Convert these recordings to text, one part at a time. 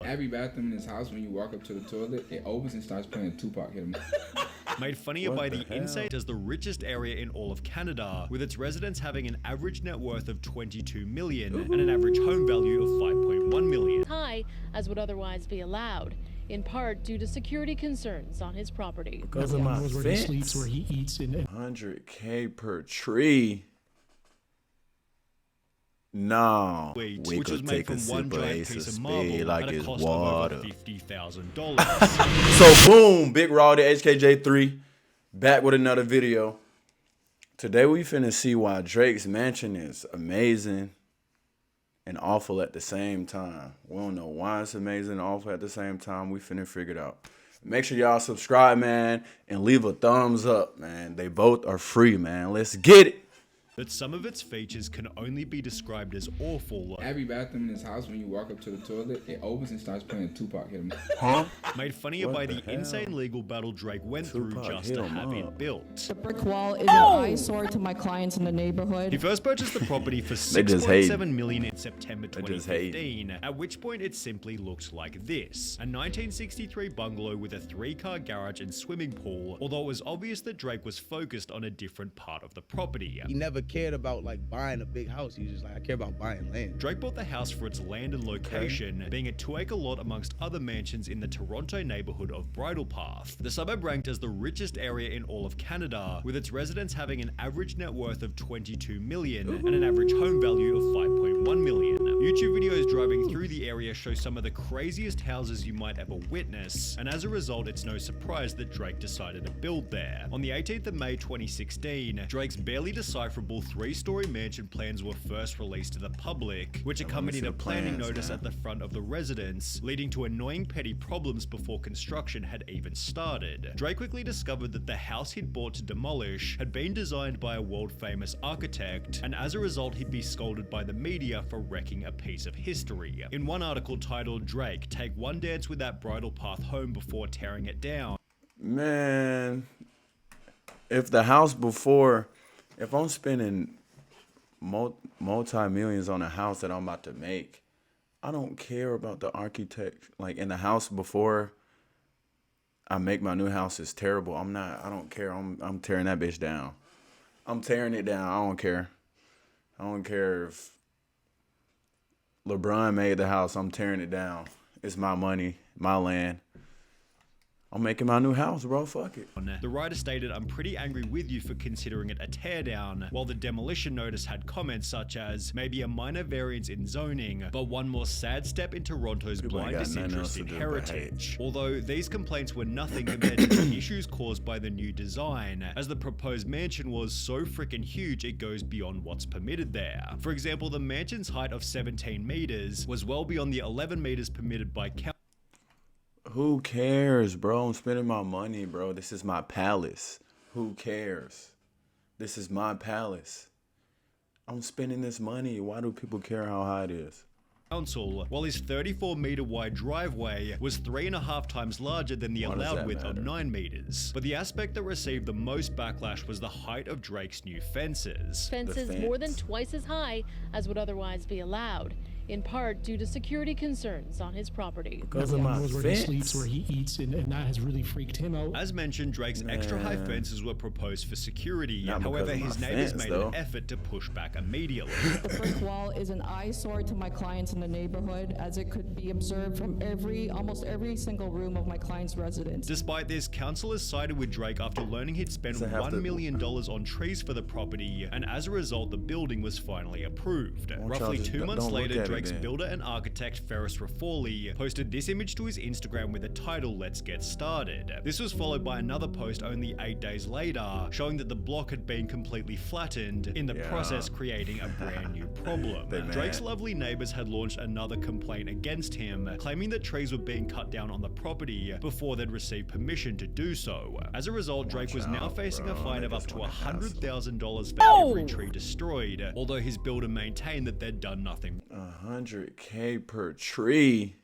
Every bathroom in this house, when you walk up to the toilet, it opens and starts playing Tupac Hit 'Em. Made funnier by the insane as the richest area in all of Canada, with its residents having an average net worth of $22 million and an average home value of $5.1 million. High as would otherwise be allowed, in part due to security concerns on his property. Because of my where he sleeps, where he eats, and 100K per tree. No, we which could was made take a from one sip of giant Ace piece of of marble Spade like at a it's cost water. of over $50,000. So boom, Big Rald HKJ3 back with another video. Today we finna see why Drake's mansion is amazing and awful at the same time. We don't know why it's amazing and awful at the same time. We finna figure it out. Make sure y'all subscribe, man, and leave a thumbs up, man. They both are free, man. Let's get it. That some of its features can only be described as awful. Every bathroom in this house, when you walk up to the toilet, it opens and starts playing Tupac Hit 'Em. Huh? Made funnier by the insane legal battle Drake went through just to have it built. The brick wall is an eyesore to my clients in the neighborhood. He first purchased the property for They just hate. $6.7 million in September They just hate. 2015, at which point it simply looked like this. A 1963 bungalow with a 3-car garage and swimming pool, although it was obvious that Drake was focused on a different part of the property. He never cared about like buying a big house. He was just like, I care about buying land. Drake bought the house for its land and location, being a 2-acre lot amongst other mansions in the Toronto neighborhood of Bridle Path. The suburb ranked as the richest area in all of Canada, with its residents having an average net worth of $22 million and an average home value of $5.1 million. YouTube videos driving through the area show some of the craziest houses you might ever witness, and as a result, it's no surprise that Drake decided to build there. On the 18th of May 2016, Drake's barely decipherable 3-story mansion plans were first released to the public, which accompanied a planning notice at the front of the residence, leading to annoying petty problems before construction had even started. Drake quickly discovered that the house he'd bought to demolish had been designed by a world-famous architect, and as a result he'd be scolded by the media for wrecking a piece of history. In one article titled "Drake, Take One Dance with That Bridle Path Home Before Tearing It Down." Man, if the house before, if I'm spending multi-millions on a house that I'm about to make, I don't care about the architect. Like, in the house before I make my new house is terrible. I don't care. I'm tearing that bitch down. I'm tearing it down. I don't care. I don't care if LeBron made the house. I'm tearing it down. It's my money, my land. I'm making my new house, bro. Fuck it. The writer stated, "I'm pretty angry with you for considering it a teardown," while the demolition notice had comments such as, "Maybe a minor variance in zoning, but one more sad step in Toronto's blind disinterest in heritage." Although these complaints were nothing compared to the issues caused by the new design, as the proposed mansion was so freaking huge it goes beyond what's permitted there. For example, the mansion's height of 17 meters was well beyond the 11 meters permitted by council. Who cares, bro? I'm spending my money, bro. This is my palace. Who cares? This is my palace. I'm spending this money. Why do people care how high it is? While his 34-meter wide driveway was 3.5 times larger than the allowed width of 9 meters. But the aspect that received the most backlash was the height of Drake's new fences. Fences more than twice as high as would otherwise be allowed, in part due to security concerns on his property. Because of my where he sleeps, where he eats, and that has really freaked him out. As mentioned, Drake's extra high fences were proposed for security. Not However, because of his my neighbors fence, made though. an effort to push back immediately. The brick wall is an eyesore to my clients in the neighborhood, as it could be observed from almost every single room of my client's residence. Despite this, councillors sided with Drake after learning he'd spent $1 million on trees for the property, and as a result, the building was finally approved. Roughly 2 months later, Drake's builder and architect Ferris Rafauli posted this image to his Instagram with the title "Let's Get Started." This was followed by another post only 8 days later, showing that the block had been completely flattened, in the process creating a brand new problem. Drake's lovely neighbors had launched another complaint against him, claiming that trees were being cut down on the property before they'd received permission to do so. As a result, Drake was now facing a fine of up to $100,000 for every tree destroyed, although his builder maintained that they'd done nothing. 100K per tree?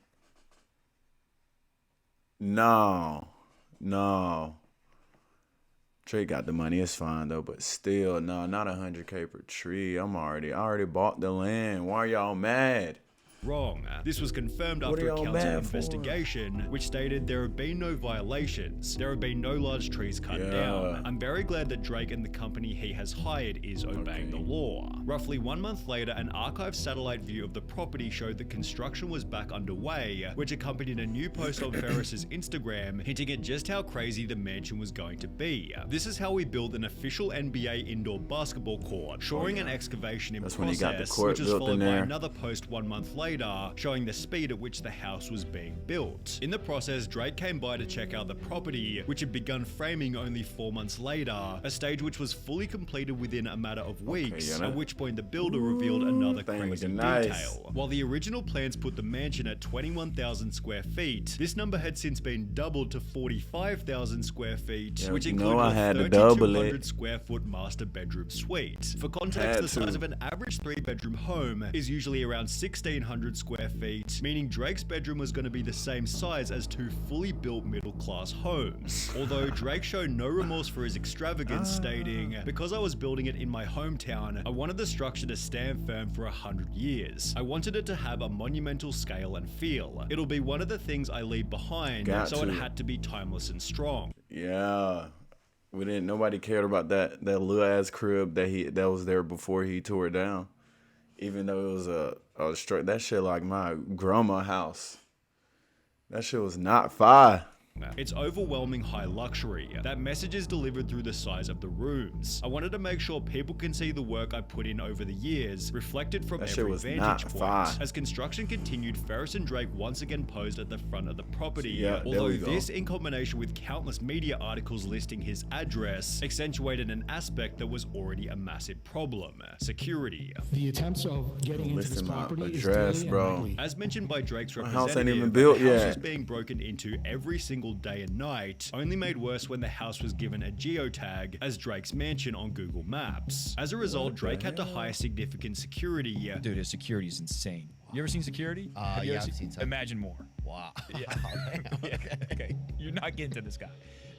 No. Drake got the money, it's fine though, but still, no, not 100K per tree. I already bought the land. Why are y'all mad? wrong. This was confirmed What after are a y'all council mad for? investigation, which stated there have been no violations. There have been no large trees cut down. I'm very glad that Drake and the company he has hired is obeying the law. Roughly 1 month later, an archived satellite view of the property showed that construction was back underway, which accompanied a new post on Ferris's Instagram hinting at just how crazy the mansion was going to be. This is how we build an official NBA indoor basketball court, showing an excavation in That's when he got the process, court which was built followed in by there. another post 1 month later, showing the speed at which the house was being built. In the process, Drake came by to check out the property, which had begun framing only 4 months later, a stage which was fully completed within a matter of weeks, at which point the builder revealed another thing crazy looking nice. detail. While the original plans put the mansion at 21,000 square feet, this number had since been doubled to 45,000 square feet, Yeah, which you included know I a had to double 3,200 it. square foot master bedroom suite. For context, Had the size to. of an average 3-bedroom home is usually around 1,600 square feet, meaning Drake's bedroom was going to be the same size as 2 fully built middle-class homes. Although Drake showed no remorse for his extravagance, stating, "Because I was building it in my hometown, I wanted the structure to stand firm for 100 years. I wanted it to have a monumental scale and feel. It'll be one of the things I leave behind, so it had to be timeless and strong." Yeah. We didn't. Nobody cared about that little ass crib that was there before he tore it down. Even though it was a straight, that shit like my grandma's house. That shit was not fire. It's overwhelming high luxury. That message is delivered through the size of the rooms. I wanted to make sure people can see the work I put in over the years, reflected from That shit every was vantage not point. fire. As construction continued, Ferris and Drake once again posed at the front of the property. Yeah, there although we go. this, in combination with countless media articles listing his address, accentuated an aspect that was already a massive problem: security. The attempts of getting into this Listing my property is address, daily bro. and nightly. As mentioned by Drake's My representative, house ain't even built the house yet. was being broken into every single day and night, only made worse when the house was given a geotag as Drake's mansion on Google Maps. As a result, Drake had to hire significant security. Dude, his security is insane. You ever seen security? Have you yeah, ever I've seen some. Imagine more. Wow. Yeah. Okay. You're not getting to this guy.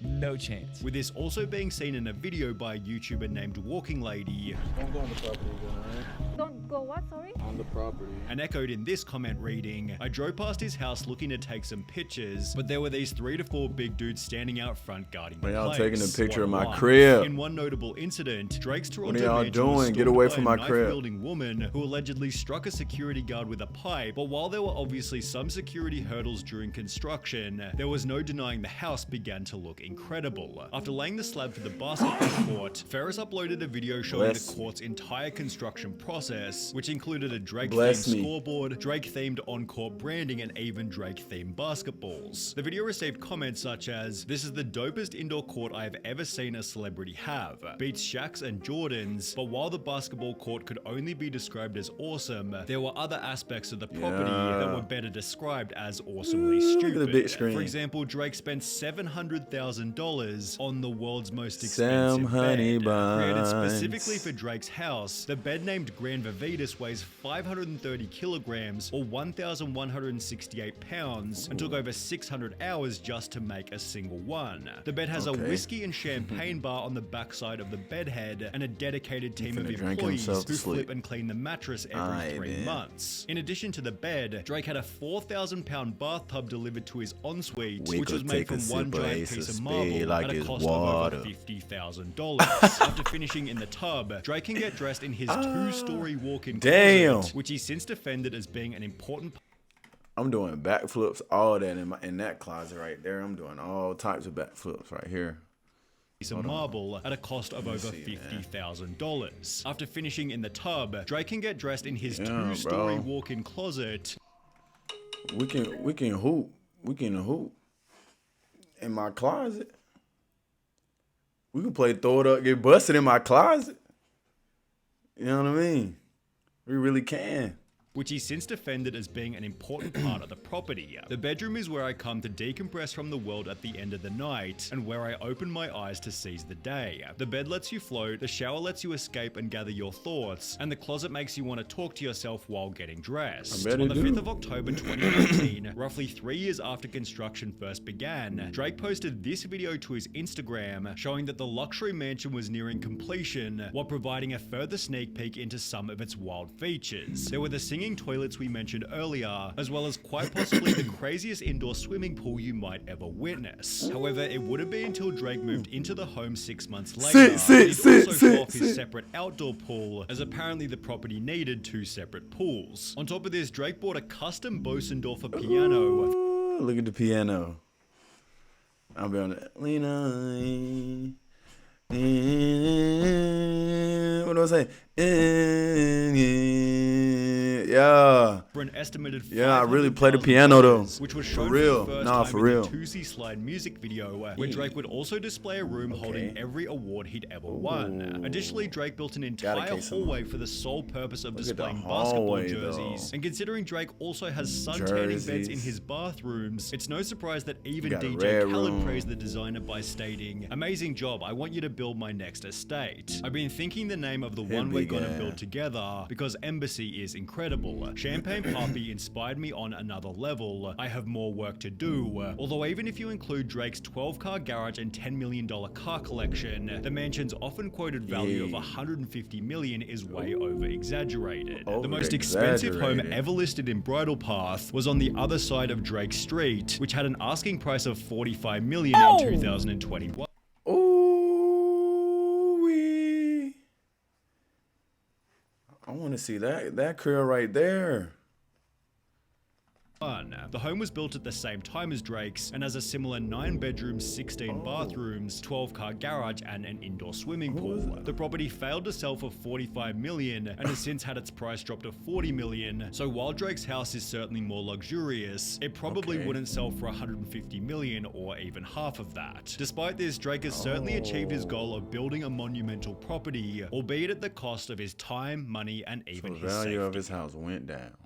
No chance. With this also being seen in a video by a YouTuber named Walking Lady, Don't go on the property again, alright? Don't go what, sorry? On the property. and echoed in this comment reading, "I drove past his house looking to take some pictures, but there were these 3 to 4 big dudes standing out front guarding the Man, y'all place. taking a picture What of my life." crib. In one notable incident, Drake's What Toronto are y'all mansion was doing? Get stormed away by from a my crib. knife-wielding woman who allegedly struck a security guard with a pipe, but while there were obviously some security hurdles during construction, there was no denying the house began to look incredible. After laying the slab for the basketball court, Ferris uploaded a video showing Bless the court's entire construction process, which included a Drake-themed Bless me. scoreboard, Drake-themed on-court branding, and even Drake-themed basketballs. The video received comments such as, "This is the dopest indoor court I have ever seen a celebrity have. Beats Shaq's and Jordan's, but while the basketball court could only be described as awesome, there were other aspects of the property that were better described as awesomely Look at stupid. the big screen. For example, Drake spent $700,000 on the world's most Sam expensive Honey bed. Created Buns. specifically for Drake's house, the bed named Grand Vivitas weighs 530 kilograms or 1,168 pounds and took over 600 hours just to make a single one. The bed has a Okay. whiskey and champagne bar on the backside of the bed head and a dedicated team of finna drink employees himself who to sleep. flip and clean the mattress every Aye, 3 man. months. In addition to the bed, Drake had a 4,000-pound bathtub delivered to his ensuite, We which was could made take a from one sip of giant Ace of piece of Spade marble like at a it's cost water. of over $50,000. After finishing in the tub, Drake can get dressed in his 2-story walk-in Damn. closet, which he since defended as being an important I'm doing backflips, all that in that closet right there. I'm doing all types of backflips right here. piece of marble at a cost of over see that. $50,000. After finishing in the tub, Drake can get dressed in his Yeah, 2-story bro. walk-in closet. We can hoop. We can hoop in my closet. We can play throw it up, get busted in my closet. You know what I mean? We really can. Which he since defended as being an important part of the property. The bedroom is where I come to decompress from the world at the end of the night, and where I open my eyes to seize the day. The bed lets you float, the shower lets you escape and gather your thoughts, and the closet makes you want to talk to yourself while getting dressed. I bet On it the do. 5th of October 2018, roughly 3 years after construction first began, Drake posted this video to his Instagram, showing that the luxury mansion was nearing completion, while providing a further sneak peek into some of its wild features. There were the singing hanging toilets we mentioned earlier, as well as quite possibly the craziest indoor swimming pool you might ever witness. However, it wouldn't be until Drake moved into the home 6 months later that he'd also show off his separate outdoor pool, as apparently the property needed 2 separate pools. On top of this, Drake bought a custom Bosendorfer piano. Ooh, look at the piano. I'll be on it. Lena. What do I say? Yeah. For an estimated I really play the piano though. Which was For shown real. for the first Nah, time for in real. the Tootsie Slide music video, where Drake would also display a room holding every award he'd ever won. Additionally, Drake built an entire case them hallway for the sole purpose of Look at the displaying basketball hallway, jerseys. though. And considering Drake also has sun tanning beds in Jerseys. his bathrooms, it's no surprise that even got a DJ red Khaled room. praised the designer by stating, "Amazing job, I want you to build my next estate. I've been thinking the name of the one we're big gonna ass. build together because Embassy is incredible. Champagne Papi inspired me on another level. I have more work to do." Although even if you include Drake's 12-car garage and $10 million car collection, the mansion's often quoted value of $150 million is way over-exaggerated. The most expensive home Over-exaggerated. ever listed in Bridle Path was on the other side of Drake Street, which had an asking price of $45 million in 2021. Ooh, I want to see that crib right there. The home was built at the same time as Drake's and has a similar 9 bedrooms, 16 bathrooms, 12-car garage, and an indoor swimming pool. The property failed to sell for $45 million and has since had its price drop to $40 million. So while Drake's house is certainly more luxurious, it probably wouldn't sell for $150 million or even half of that. Despite this, Drake has certainly achieved his goal of building a monumental property, albeit at the cost of his time, money, and even The his value safety. of his house went down.